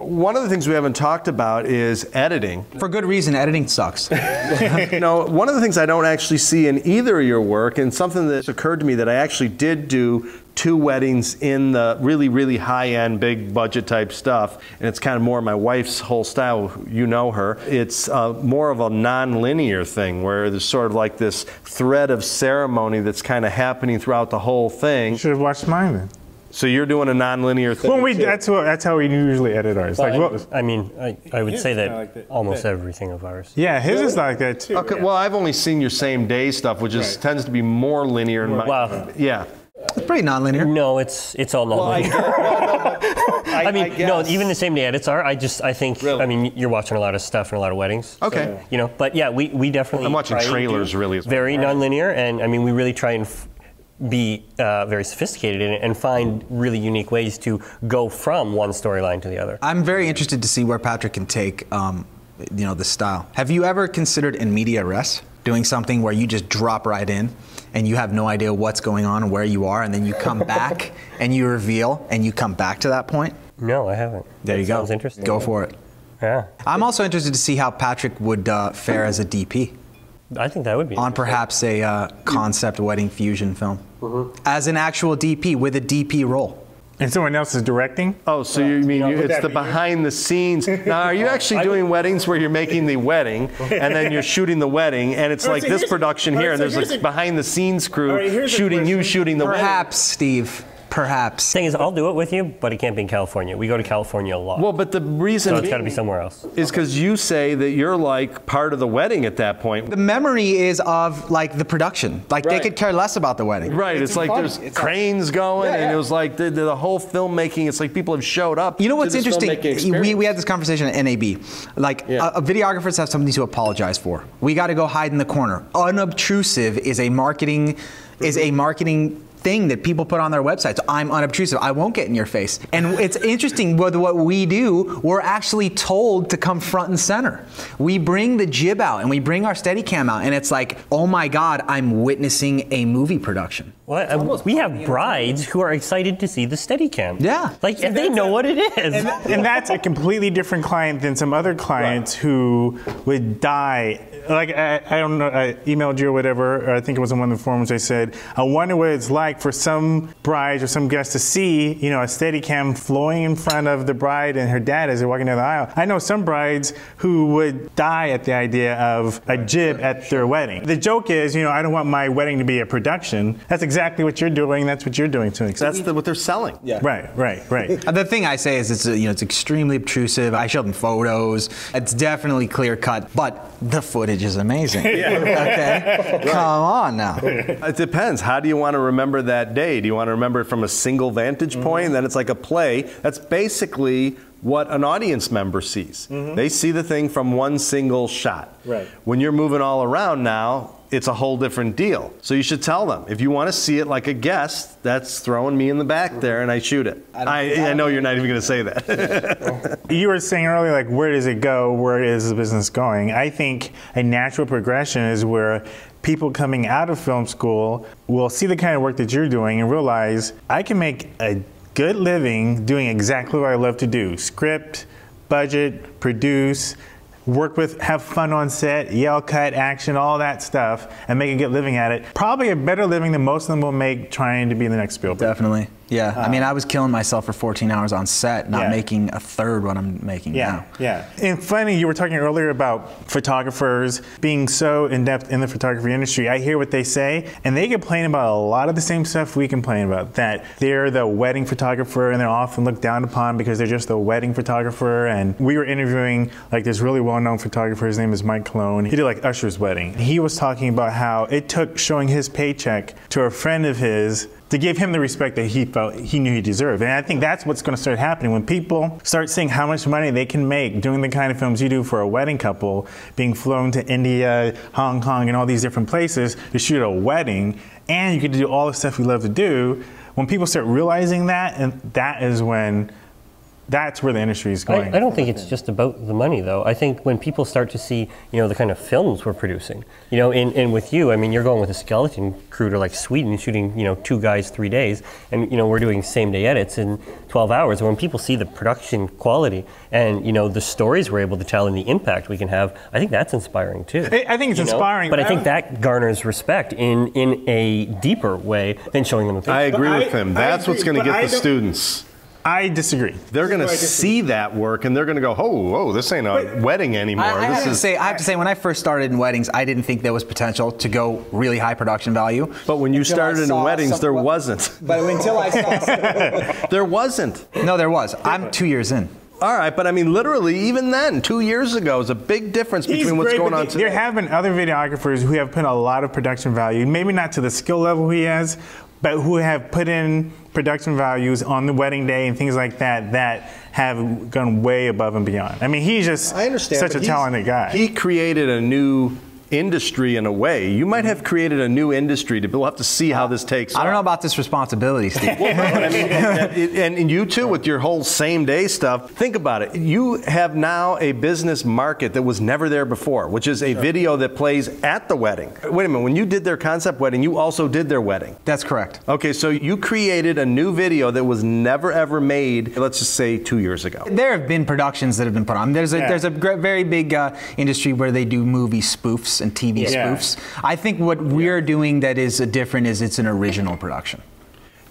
One of the things we haven't talked about is editing. For good reason, editing sucks. You know, one of the things I don't actually see in either of your work, and something that's occurred to me that I actually did do 2 weddings in the really, really high-end, big budget type stuff, and it's kind of more my wife's whole style. You know her. It's more of a non-linear thing where there's sort of like this thread of ceremony that's kind of happening throughout the whole thing. You should have watched mine then. So you're doing a non-linear thing. Well, that's how we usually edit ours. Well, like, I mean, I would say that almost everything of ours. Yeah, his is like that too. Okay, well, I've only seen your same day stuff, which is tends to be more linear. Wow. Yeah. It's pretty non-linear. No, it's all non-linear. I mean, no, even the same day edits are. I think, really? I mean, you're watching a lot of stuff and a lot of weddings. Okay. So, you know, but yeah, we definitely. I'm watching trailers really. Very non-linear, and I mean, we really try and be very sophisticated in it and find really unique ways to go from one storyline to the other. I'm very interested to see where Patrick can take, you know, the style. Have you ever considered in media res, doing something where you just drop right in and you have no idea what's going on and where you are, and then you come back and you reveal and you come back to that point? No, I haven't. There you go. Sounds interesting. Go for it. Yeah. I'm also interested to see how Patrick would fare as a DP. I think that would be on perhaps a concept wedding fusion film. As an actual DP with a DP role. And someone else is directing? Oh, so you mean it's the behind the scenes. Now, are you actually doing weddings where you're making the wedding and then you're shooting the wedding, and it's like this production here, and there's a behind the scenes crew shooting you shooting the wedding? Perhaps, Steve. Perhaps. The thing is, I'll do it with you, but it can't be in California. We go to California a lot. Well, but the reason so it's got to be somewhere else. Is because you say that you're like part of the wedding at that point. The memory is of like the production. Like they could care less about the wedding. Right. It's like there's cranes going, and it was like the whole filmmaking. It's like people have showed up. You know what's interesting? We had this conversation at NAB. Like videographers have something to apologize for. We got to go hide in the corner. Unobtrusive is a marketing thing that people put on their websites. I'm unobtrusive. I won't get in your face. And it's interesting what we do, we're actually told to come front and center. We bring the jib out and we bring our Steadicam out, and it's like, oh my God, I'm witnessing a movie production. Well, we have brides who are excited to see the Steadicam. Yeah. Like, and they know what it is. And that's a completely different client than some other clients who would die. Like, I don't know, I emailed you or whatever, or I think it was on one of the forums, I said, I wonder what it's like for some brides or some guests to see, you know, a Steadicam flowing in front of the bride and her dad as they're walking down the aisle. I know some brides who would die at the idea of a jib at their wedding. The joke is, you know, I don't want my wedding to be a production. That's exactly what you're doing. That's what you're doing to an extent. That's what they're selling. Yeah. Right. The thing I say is it's extremely obtrusive. I show them photos. It's definitely clear cut, but the footage is amazing. Okay? Come on now. It depends. How do you want to remember that day? Do you want to remember it from a single vantage point? Then it's like a play. That's basically what an audience member sees. They see the thing from one single shot. Right. When you're moving all around now, it's a whole different deal. So you should tell them, if you want to see it like a guest, that's throwing me in the back there and I shoot it. I know you're not even going to say that. You were saying earlier, like, where does it go? Where is the business going? I think a natural progression is where people coming out of film school will see the kind of work that you're doing and realize, I can make a good living doing exactly what I love to do. Script, budget, produce, work with, have fun on set, yell, cut, action, all that stuff, and make a good living at it. Probably a better living than most of them will make trying to be the next Spielberg. Definitely. Yeah, I mean, I was killing myself for 14 hours on set, not making a third what I'm making now. Yeah. And funny, you were talking earlier about photographers being so in-depth in the photography industry. I hear what they say, and they complain about a lot of the same stuff we complain about, that they're the wedding photographer and they're often looked down upon because they're just the wedding photographer. And we were interviewing like this really well-known photographer, his name is Mike Cologne. He did like Usher's wedding. He was talking about how it took showing his paycheck to a friend of his to give him the respect that he felt he knew he deserved. And I think that's what's going to start happening when people start seeing how much money they can make doing the kind of films you do for a wedding couple, being flown to India, Hong Kong, and all these different places to shoot a wedding, and you get to do all the stuff you love to do. When people start realizing that, and that is when That's where the industry is going. I don't think it's just about the money, though. I think when people start to see, the kind of films we're producing, and with you, I mean, you're going with a skeleton crew to like Sweden, shooting, 2 guys 3 days, and we're doing same-day edits in 12 hours. And when people see the production quality and the stories we're able to tell and the impact we can have, I think that's inspiring too. I think it's inspiring, but I think that garners respect in a deeper way than showing them a picture. I agree with him. That's what's going to get the students. I disagree. They're going to see that work and they're going to go, whoa, this ain't a wedding anymore. I have to say, when I first started in weddings, I didn't think there was potential to go really high production value. But when you started in weddings, there wasn't. But until I saw there wasn't. No, there was. I'm 2 years in. All right, but I mean, literally, even then, 2 years ago, is a big difference between what's going on today. There have been other videographers who have put a lot of production value, maybe not to the skill level he has, but who have put in production values on the wedding day and things like that that have gone way above and beyond. I mean, he's just such a talented guy. He created a new industry in a way. You might have created a new industry. We'll have to see how this takes off. I don't know about this responsibility, Steve. I mean, and you too, with your whole same day stuff. Think about it. You have now a business market that was never there before, which is a video that plays at the wedding. Wait a minute. When you did their concept wedding, you also did their wedding. That's correct. Okay, so you created a new video that was never ever made, let's just say 2 years ago. There have been productions that have been put on. There's a very big industry where they do movie spoofs and TV spoofs. I think what we're doing that is different is it's an original production.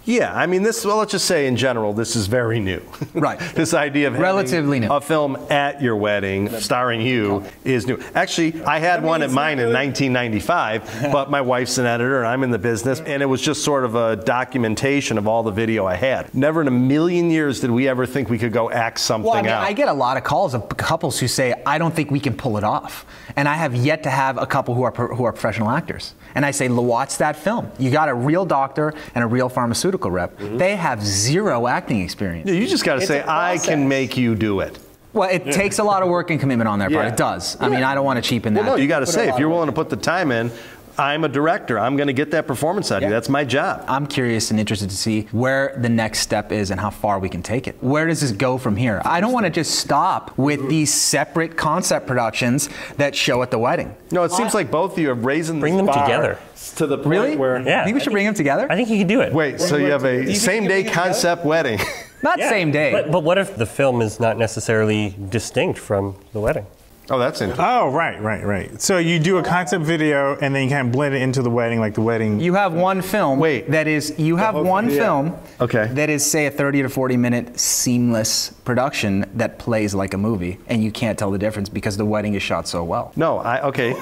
Yeah, I mean, well, let's just say in general, this is very new. Right. This idea of relatively having new. A film at your wedding starring you is new. Actually, I had one at mine in 1995, but my wife's an editor and I'm in the business, and it was just sort of a documentation of all the video I had. Never in a million years did we ever think we could go act something out. I get a lot of calls of couples who say, I don't think we can pull it off. And I have yet to have a couple who are professional actors. And I say, watch that film. You got a real doctor and a real pharmaceutical rep. They have zero acting experience. Yeah, you just got to say, I can make you do it. Well, it takes a lot of work and commitment on their part. It does. I mean, I don't want to cheapen that. Well, no, you got to say, if you're willing to put the time in, I'm a director. I'm going to get that performance out of you. That's my job. I'm curious and interested to see where the next step is and how far we can take it. Where does this go from here? I don't want to just stop with these separate concept productions that show at the wedding. No, it seems like both of you are raising Bring them together. To the point where... Yeah. I think we should bring them together? I think you can do it. Wait, so you have a same-day concept wedding. Not same day. But what if the film is not necessarily distinct from the wedding? Oh, that's interesting. Oh, right. So you do a concept video and then you kind of blend it into the wedding, like the wedding. You have one film that is, that is, say, a 30 to 40 minute seamless production that plays like a movie, and you can't tell the difference because the wedding is shot so well. No, okay.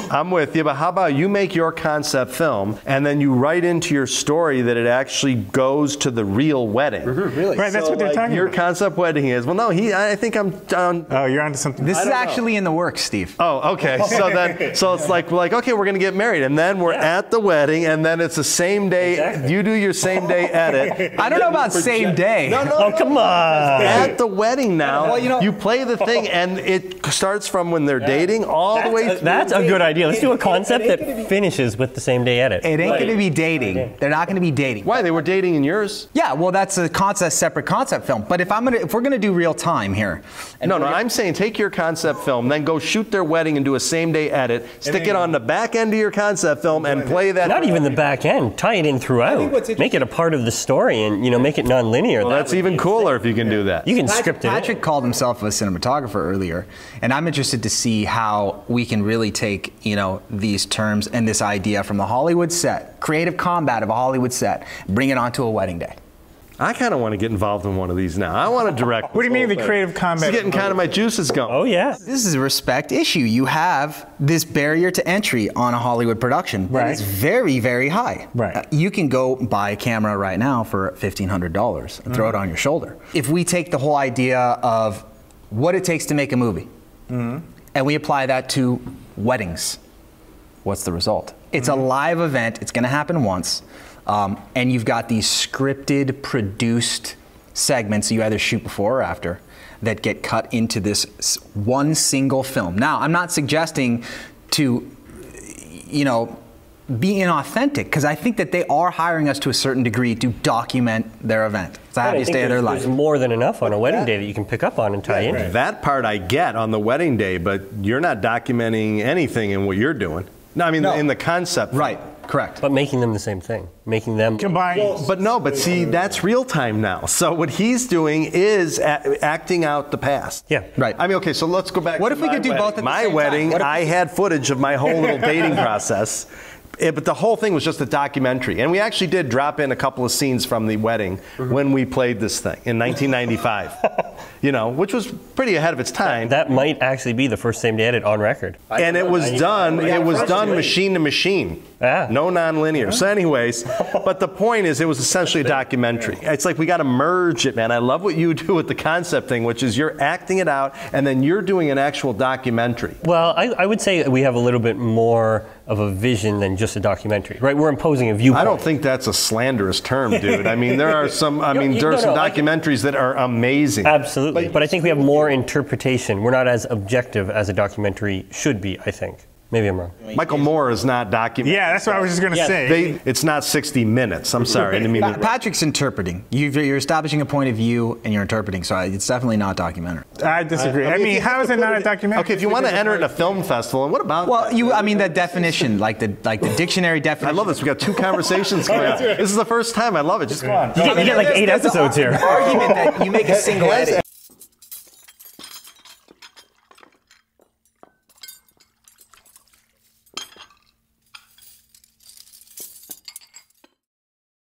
I'm with you, but how about you make your concept film and then you write into your story that it actually goes to the real wedding. Really? Right, that's what they're talking your about. Your concept wedding is, well, no, I think I'm done. Oh, you're onto something. This is actually in the works, Steve. Oh, okay. So it's like, we're like, okay, we're going to get married, and then we're at the wedding, and then it's the same day. Exactly. You do your same day edit. I don't know about same day. No, come on. At the wedding now, you play the thing, and it starts from when they're dating all the way through. That's a good idea. Let's do a concept that finishes with the same day edit. It ain't going to be dating. Okay. They're not going to be dating. Why? They were dating in yours? Yeah, well, that's a separate concept film. But if we're going to do real time here. No, I'm saying take your concept film, then go shoot their wedding and do a same-day edit, stick it on the back end of your concept film, and play that. Not even the back end. Tie it in throughout. Make it a part of the story, and make it non-linear. Well, that's even cooler if you can do that. You can script it. Patrick called himself a cinematographer earlier, and I'm interested to see how we can really take these terms and this idea from the Hollywood set, creative combat of a Hollywood set, bring it onto a wedding day. I kind of want to get involved in one of these now. I want to direct. What do you mean the creative combat? It's getting kind of my juices going. Oh, yeah. This is a respect issue. You have this barrier to entry on a Hollywood production that is very, very high. Right. You can go buy a camera right now for $1,500 and throw it on your shoulder. If we take the whole idea of what it takes to make a movie and we apply that to weddings, what's the result? It's a live event. It's going to happen once. And you've got these scripted, produced segments you either shoot before or after that get cut into this one single film. Now, I'm not suggesting to, be inauthentic, because I think that they are hiring us to a certain degree to document their event. It's the happiest day of their life. There's more than enough on a wedding day that you can pick up on and tie in. That part I get on the wedding day, but you're not documenting anything in what you're doing. No, I mean in the concept. Right. Correct. But making them the same thing, making them combined. But see, that's real time now. So what he's doing is acting out the past. Yeah. Right. I mean, okay, so let's go back. What to if we could do both at the my same time? wedding? I had footage of my whole little dating process. But the whole thing was just a documentary. And we actually did drop in a couple of scenes from the wedding when we played this thing in 1995. Which was pretty ahead of its time. That might actually be the first same-day edit on record. And it was done machine to machine. Yeah. No non-linear. So anyways, but the point is it was essentially a documentary. It's like we got to merge it, man. I love what you do with the concept thing, which is you're acting it out and then you're doing an actual documentary. Well, I would say we have a little bit more of a vision than just a documentary, right? We're imposing a viewpoint. I don't think that's a slanderous term, dude. I mean, there are some documentaries that are amazing. Absolutely. But I think we have more interpretation. We're not as objective as a documentary should be, I think. Maybe I'm wrong. Michael Moore is not documenting. Yeah, that's what I was just going to say. It's not 60 minutes. I'm sorry. I didn't mean Patrick's interpreting. You're establishing a point of view and you're interpreting, so it's definitely not documentary. I disagree. I mean, how is it not a documentary? Okay, if you want to enter it in a film festival, and what about the definition, like the dictionary definition. I love this. We got 2 conversations going on. This is the first time. I love it. Just come on. You get like 8 episodes here. Argument that you make a single edit.